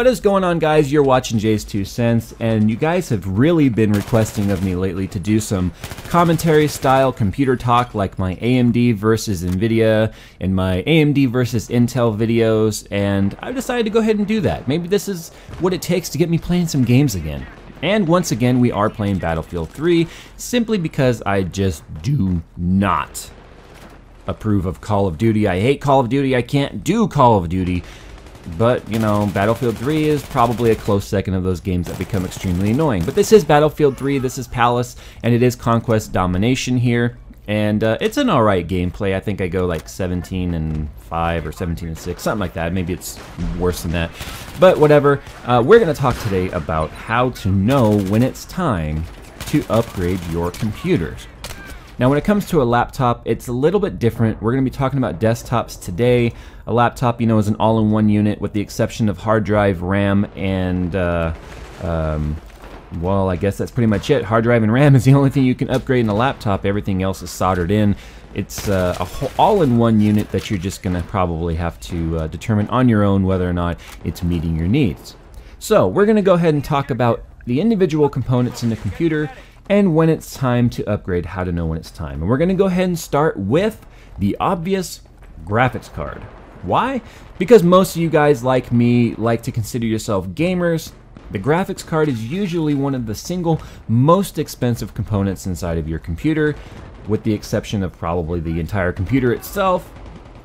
What is going on, guys? You're watching JayzTwoCents, and you guys have really been requesting of me lately to do some commentary style computer talk, like my AMD versus Nvidia and my AMD versus Intel videos, and I've decided to go ahead and do that. Maybe this is what it takes to get me playing some games again. And once again, we are playing Battlefield 3, simply because I just do not approve of Call of Duty. I hate Call of Duty. I can't do Call of Duty. But, you know, Battlefield 3 is probably a close second of those games that become extremely annoying. But this is Battlefield 3, this is Palace, and it is Conquest Domination here. And it's an alright gameplay. I think I go like 17-5 or 17-6, something like that. Maybe it's worse than that. But whatever. We're going to talk today about how to know when it's time to upgrade your computers. Now, when it comes to a laptop, it's a little bit different. We're going to be talking about desktops today. A laptop, you know, is an all-in-one unit with the exception of hard drive, RAM, and, well, I guess that's pretty much it. Hard drive and RAM is the only thing you can upgrade in a laptop. Everything else is soldered in. It's a all-in-one unit that you're just going to probably have to determine on your own whether or not it's meeting your needs. So, we're going to go ahead and talk about the individual components in the computer and when it's time to upgrade, how to know when it's time. And we're going to go ahead and start with the obvious graphics card. Why? Because most of you guys, like me, like to consider yourself gamers. The graphics card is usually one of the single most expensive components inside of your computer, with the exception of probably the entire computer itself.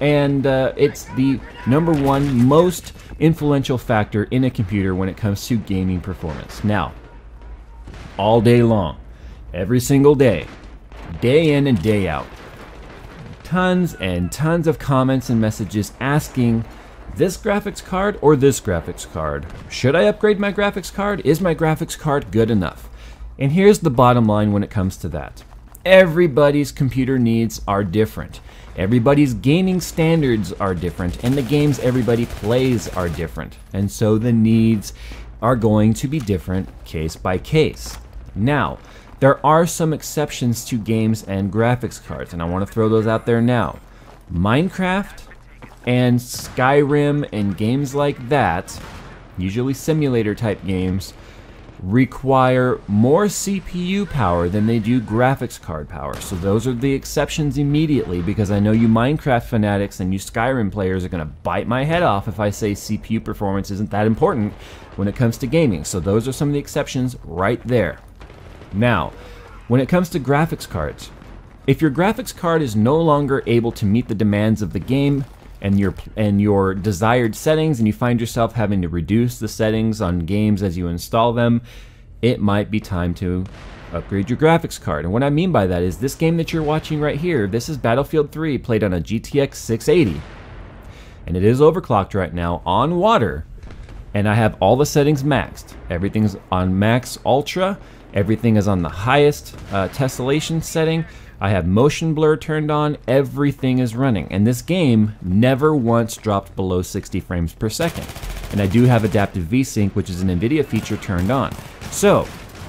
And it's the #1 most influential factor in a computer when it comes to gaming performance. Now, all day long, every single day, day in and day out, tons and tons of comments and messages asking, this graphics card or this graphics card? Should I upgrade my graphics card? Is my graphics card good enough? And here's the bottom line when it comes to that. Everybody's computer needs are different. Everybody's gaming standards are different, and the games everybody plays are different. And so the needs are going to be different case by case. Now, there are some exceptions to games and graphics cards, and I want to throw those out there now. Minecraft and Skyrim and games like that, usually simulator type games, require more CPU power than they do graphics card power. So those are the exceptions immediately, because I know you Minecraft fanatics and you Skyrim players are going to bite my head off if I say CPU performance isn't that important when it comes to gaming. So those are some of the exceptions right there. Now, when it comes to graphics cards, if your graphics card is no longer able to meet the demands of the game and your desired settings, and you find yourself having to reduce the settings on games as you install them, it might be time to upgrade your graphics card. And what I mean by that is this game that you're watching right here, this is Battlefield 3 played on a GTX 680. And it is overclocked right now on water. And I have all the settings maxed. Everything's on max ultra. Everything is on the highest tessellation setting. I have motion blur turned on. Everything is running. And this game never once dropped below 60 frames per second. And I do have adaptive VSync, which is an NVIDIA feature, turned on. So,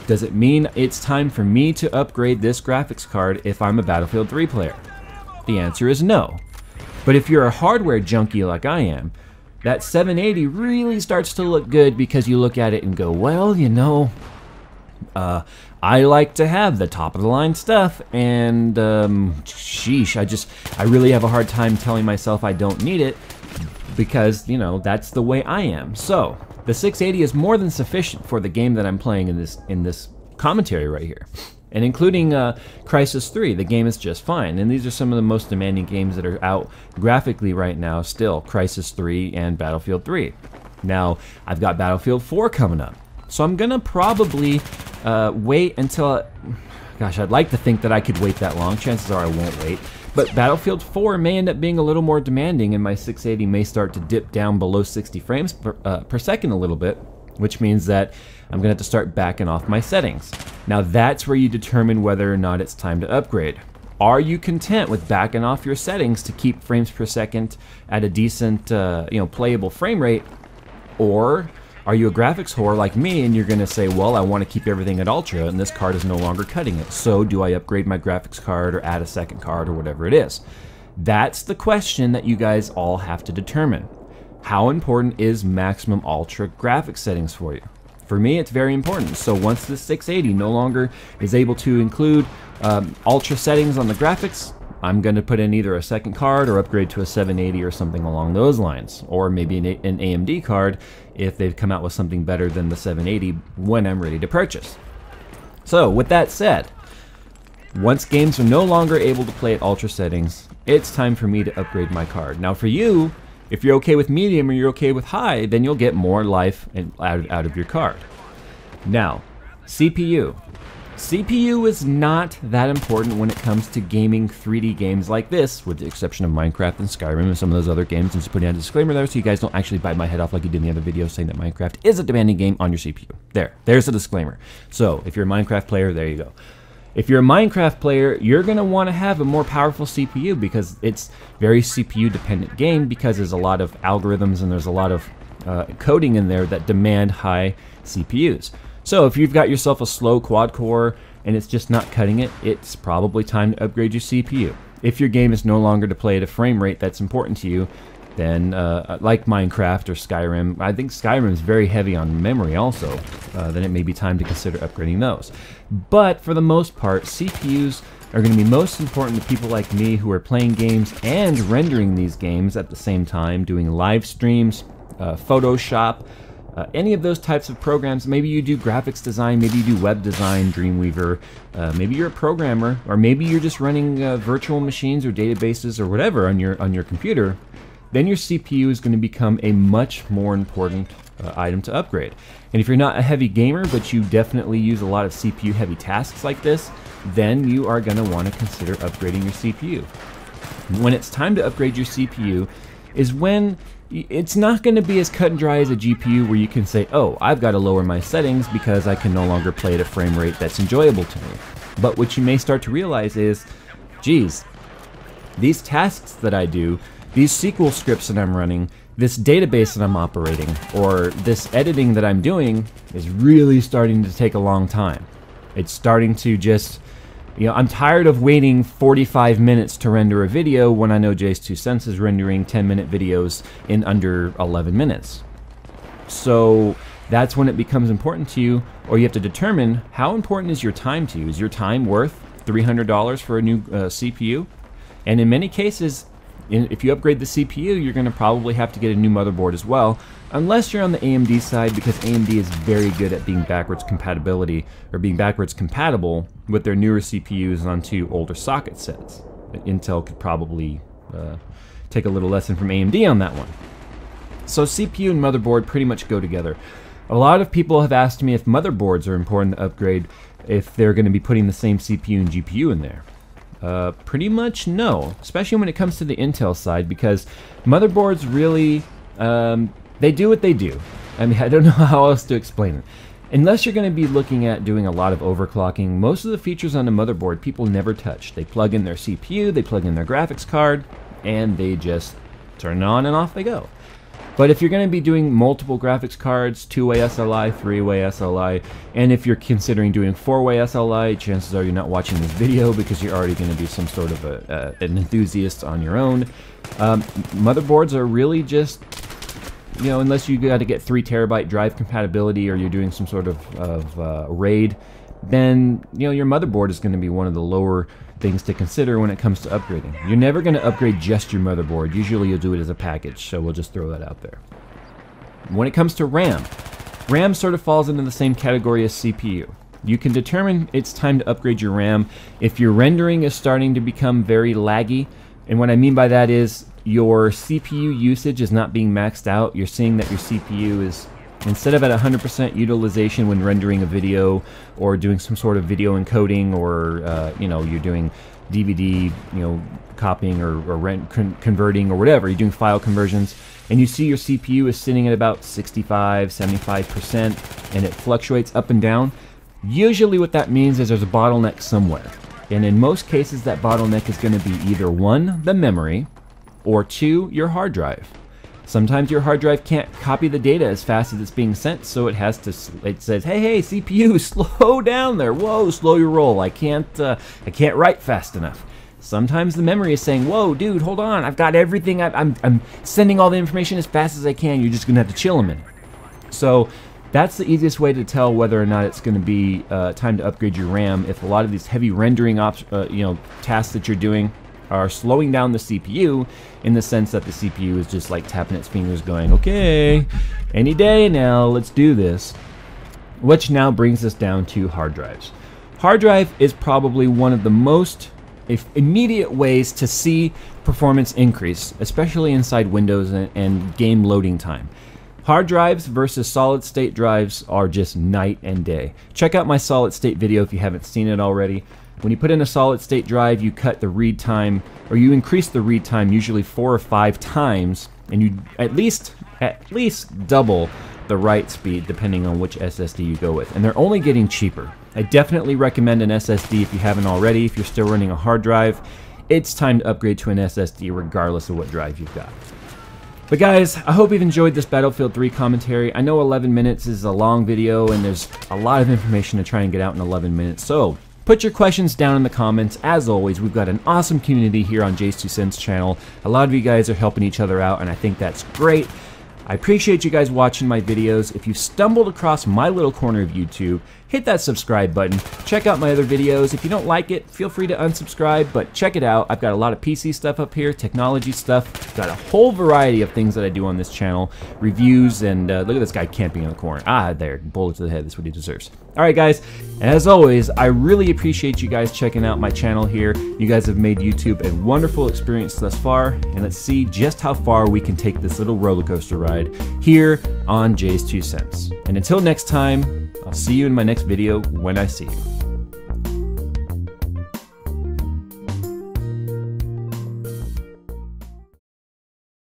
does it mean it's time for me to upgrade this graphics card if I'm a Battlefield 3 player? The answer is no. But if you're a hardware junkie like I am, that 780 really starts to look good, because you look at it and go, well, you know, I like to have the top of the line stuff, and sheesh, I really have a hard time telling myself I don't need it, because, you know, that's the way I am. So the 680 is more than sufficient for the game that I'm playing in this commentary right here, and including Crysis 3, the game is just fine. And these are some of the most demanding games that are out graphically right now still, Crysis 3 and Battlefield 3. Now, I've got Battlefield 4 coming up. So I'm going to probably wait until, gosh, I'd like to think that I could wait that long. Chances are I won't wait. But Battlefield 4 may end up being a little more demanding, and my 680 may start to dip down below 60 frames per second a little bit, which means that I'm going to have to start backing off my settings. Now that's where you determine whether or not it's time to upgrade. Are you content with backing off your settings to keep frames per second at a decent, playable frame rate? Or are you a graphics whore like me and you're going to say, well, I want to keep everything at ultra and this card is no longer cutting it, so do I upgrade my graphics card or add a second card or whatever it is? That's the question that you guys all have to determine. how important is maximum ultra graphics settings for you? For me, it's very important. So once the 680 no longer is able to include ultra settings on the graphics, I'm going to put in either a second card or upgrade to a 780 or something along those lines. Or maybe an AMD card if they've come out with something better than the 780 when I'm ready to purchase. So with that said, once games are no longer able to play at ultra settings, it's time for me to upgrade my card. Now for you, if you're okay with medium or you're okay with high, then you'll get more life out of your card. Now, CPU. CPU is not that important when it comes to gaming 3D games like this, with the exception of Minecraft and Skyrim and some of those other games. And just putting out a disclaimer there so you guys don't actually bite my head off like you did in the other video saying that Minecraft is a demanding game on your CPU. There's a disclaimer. So if you're a Minecraft player, there you go. If you're a Minecraft player, you're going to want to have a more powerful CPU because it's very CPU dependent game, because there's a lot of algorithms and there's a lot of coding in there that demand high CPUs. So if you've got yourself a slow quad core and it's just not cutting it, it's probably time to upgrade your CPU. If your game is no longer to play at a frame rate that's important to you, then like Minecraft or Skyrim, I think Skyrim is very heavy on memory also, then it may be time to consider upgrading those. But for the most part, CPUs are going to be most important to people like me who are playing games and rendering these games at the same time, doing live streams, Photoshop, any of those types of programs. Maybe you do graphics design, maybe you do web design, Dreamweaver, maybe you're a programmer, or maybe you're just running virtual machines or databases or whatever on your computer. Then your CPU is going to become a much more important item to upgrade. And if you're not a heavy gamer, but you definitely use a lot of CPU heavy tasks like this, then you are going to want to consider upgrading your CPU. When it's time to upgrade your CPU is when it's not going to be as cut and dry as a GPU where you can say, oh, I've got to lower my settings because I can no longer play at a frame rate that's enjoyable to me. But what you may start to realize is, geez, these tasks that I do, these SQL scripts that I'm running, this database that I'm operating, or this editing that I'm doing is really starting to take a long time. It's starting to just, I'm tired of waiting 45 minutes to render a video when I know JayzTwoCents is rendering 10-minute videos in under 11 minutes. So that's when it becomes important to you, or you have to determine how important is your time to you. Is your time worth $300 for a new CPU? And in many cases, if you upgrade the CPU, you're going to probably have to get a new motherboard as well, unless you're on the AMD side, because AMD is very good at being backwards compatible with their newer CPUs onto older socket sets. Intel could probably take a little lesson from AMD on that one. So CPU and motherboard pretty much go together. A lot of people have asked me if motherboards are important to upgrade if they're going to be putting the same CPU and GPU in there. Pretty much no, especially when it comes to the Intel side, because motherboards really, they do what they do. I mean, I don't know how else to explain it. Unless you're going to be looking at doing a lot of overclocking, most of the features on a motherboard people never touch. They plug in their CPU, they plug in their graphics card, and they just turn it on and off they go. But if you're going to be doing multiple graphics cards, 2-way SLI, 3-way SLI, and if you're considering doing 4-way SLI, chances are you're not watching this video because you're already going to be some sort of an enthusiast on your own. Motherboards are really just, unless you got to get 3 terabyte drive compatibility or you're doing some sort of RAID, then your motherboard is going to be one of the lower things to consider when it comes to upgrading. You're never going to upgrade just your motherboard. Usually you'll do it as a package, so we'll just throw that out there. When it comes to RAM, RAM sort of falls into the same category as CPU. You can determine it's time to upgrade your RAM if your rendering is starting to become very laggy, and what I mean by that is your CPU usage is not being maxed out. You're seeing that your CPU is, instead of at 100% utilization when rendering a video or doing some sort of video encoding, or you're doing DVD, copying or converting or whatever, you're doing file conversions, and you see your CPU is sitting at about 65, 75%, and it fluctuates up and down. Usually what that means is there's a bottleneck somewhere. And in most cases that bottleneck is going to be either 1, the memory, or 2, your hard drive. Sometimes your hard drive can't copy the data as fast as it's being sent, so it says, hey, CPU, slow down there. Whoa, slow your roll. I can't write fast enough. Sometimes the memory is saying, whoa, dude, hold on, I've got everything, I'm sending all the information as fast as I can, you're just gonna have to chill a minute. So that's the easiest way to tell whether or not it's gonna be time to upgrade your RAM. If a lot of these heavy rendering tasks that you're doing are slowing down the CPU, in the sense that the CPU is just like tapping its fingers going, okay, any day now, let's do this. Which now brings us down to hard drives. Hard drive is probably one of the most immediate ways to see performance increase, especially inside Windows and game loading time. Hard drives versus solid state drives are just night and day. Check out my solid state video if you haven't seen it already. When you put in a solid state drive, you cut the read time, or you increase the read time usually 4 or 5 times, and you at least double the write speed depending on which SSD you go with. And they're only getting cheaper. I definitely recommend an SSD if you haven't already. If you're still running a hard drive, it's time to upgrade to an SSD regardless of what drive you've got. But guys, I hope you've enjoyed this Battlefield 3 commentary. I know 11 minutes is a long video and there's a lot of information to try and get out in 11 minutes. So put your questions down in the comments. As always, we've got an awesome community here on JayzTwoCents channel. A lot of you guys are helping each other out and I think that's great. I appreciate you guys watching my videos. If you've stumbled across my little corner of YouTube, hit that subscribe button. Check out my other videos. If you don't like it, feel free to unsubscribe, but check it out. I've got a lot of PC stuff up here, technology stuff. Got a whole variety of things that I do on this channel. Reviews, and look at this guy camping in the corner. Ah, there, bullet to the head, that's what he deserves. Alright guys, as always, I really appreciate you guys checking out my channel here. You guys have made YouTube a wonderful experience thus far, and let's see just how far we can take this little roller coaster ride here on JayzTwoCents. And until next time, I'll see you in my next video when I see you.